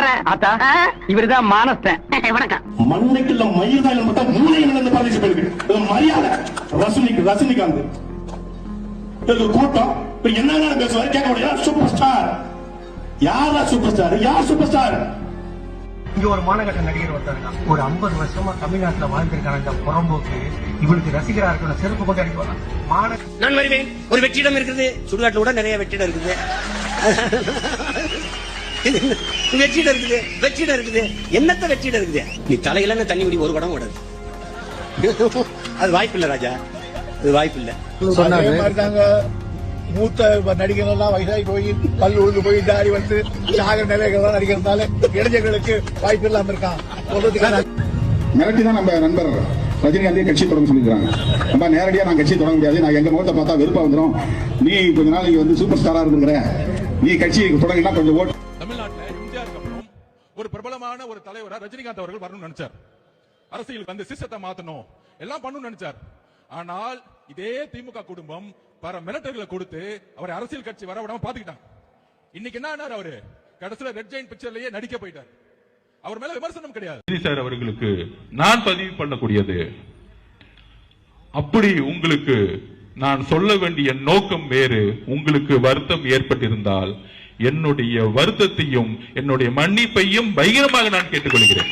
பண்ற ஆத்தா? இவருதான் மானஸ்தன். வணக்கம். மண்ணைக்குள்ள மயிர் தான் மட்டும் மூலையில இருந்து பிரதேச போயிருக்கு மரியாதை. ரஜினிகாந்த் இது கூட்டம் இப்ப என்ன பேசுவாரு கேட்க முடியாது. சூப்பர் ஸ்டார் யாரா? சூப்பர் ஸ்டார் யார்? சூப்பர் ஸ்டார் இங்க ஒரு மாநகர நடிகர் ஒருத்தருங்க, ஒரு 50 வருஷமா தமிழ்நாட்டுல வாழ்ந்திருக்கான இந்த புறம்போக்கு இவளுக்கு ரசிகரா இருக்கிற செருப்பு கொண்டு அடிப்பாங்க. நான் வருவேன். ஒரு வெற்றிடம் இருக்குது, சுடுகாட்டுல கூட நிறைய வெற்றிடம் இருக்குது. வெற்றிடம் இருக்குது. என்னத்த வெற்றிடம் இருக்குது? நீ தலையில தண்ணி குடி ஒரு குடம் ஓடாது. அது வாய்ப்பு இல்ல ராஜா, அது வாய்ப்பு இல்ல. மூத்த நடிகர்கள் எல்லாம் வயசாகி போய் பல் உழுந்து போய் தாடி வந்து சாகர நிலைகள் நடிக்கிறதுனால இளைஞர்களுக்கு வாய்ப்பு இல்லாம இருக்கான். மிரட்டிதான் நம்ம நண்பர் ரஜினிகாந்தையும் கட்சி தொடங்க சொல்லிருக்காங்க. நம்ம நேரடியா நான் கட்சி தொடங்க முடியாது, நான் எங்க முகத்தை பார்த்தா வெறுப்பா வந்துடும், நீ கொஞ்ச நாள் நீ வந்து சூப்பர் ஸ்டாரா இருந்துக்கிற, நீ கட்சி தொடங்கினா கொஞ்சம் ஓட்டு. தமிழ்நாட்டில் எம்ஜிஆருக்கு அப்புறம் ஒரு பிரபலமான ஒரு தலைவரா ரஜினிகாந்த் அவர்கள் வரணும்னு நினைச்சார். அரசியலுக்கு அந்த சிஸ்டத்தை மாத்தணும் எல்லாம் பண்ணணும்னு நினைச்சார். ஆனால் இதே திமுக குடும்பம் பல மிரட்டல்களை கொடுத்து அவரை அரசியல் கட்சி வர விடாம பாத்துக்கிட்டாங்க. இன்னைக்கு என்ன அவரு கடைசியில ரெட் ஜெயின் பிக்சர்லயே நடிக்க போயிட்டார். அவர் மேல விமர்சனம் கிடையாது. சார் அவர்களுக்கு நான் பதிவு பண்ணக்கூடியது, அப்படி உங்களுக்கு நான் சொல்ல வேண்டிய நோக்கம் வேறு, உங்களுக்கு வருத்தம் ஏற்பட்டிருந்தால் என்னுடைய வருத்தத்தையும் என்னுடைய மன்னிப்பையும் பகிரமாக நான் கேட்டுக்கொள்கிறேன்.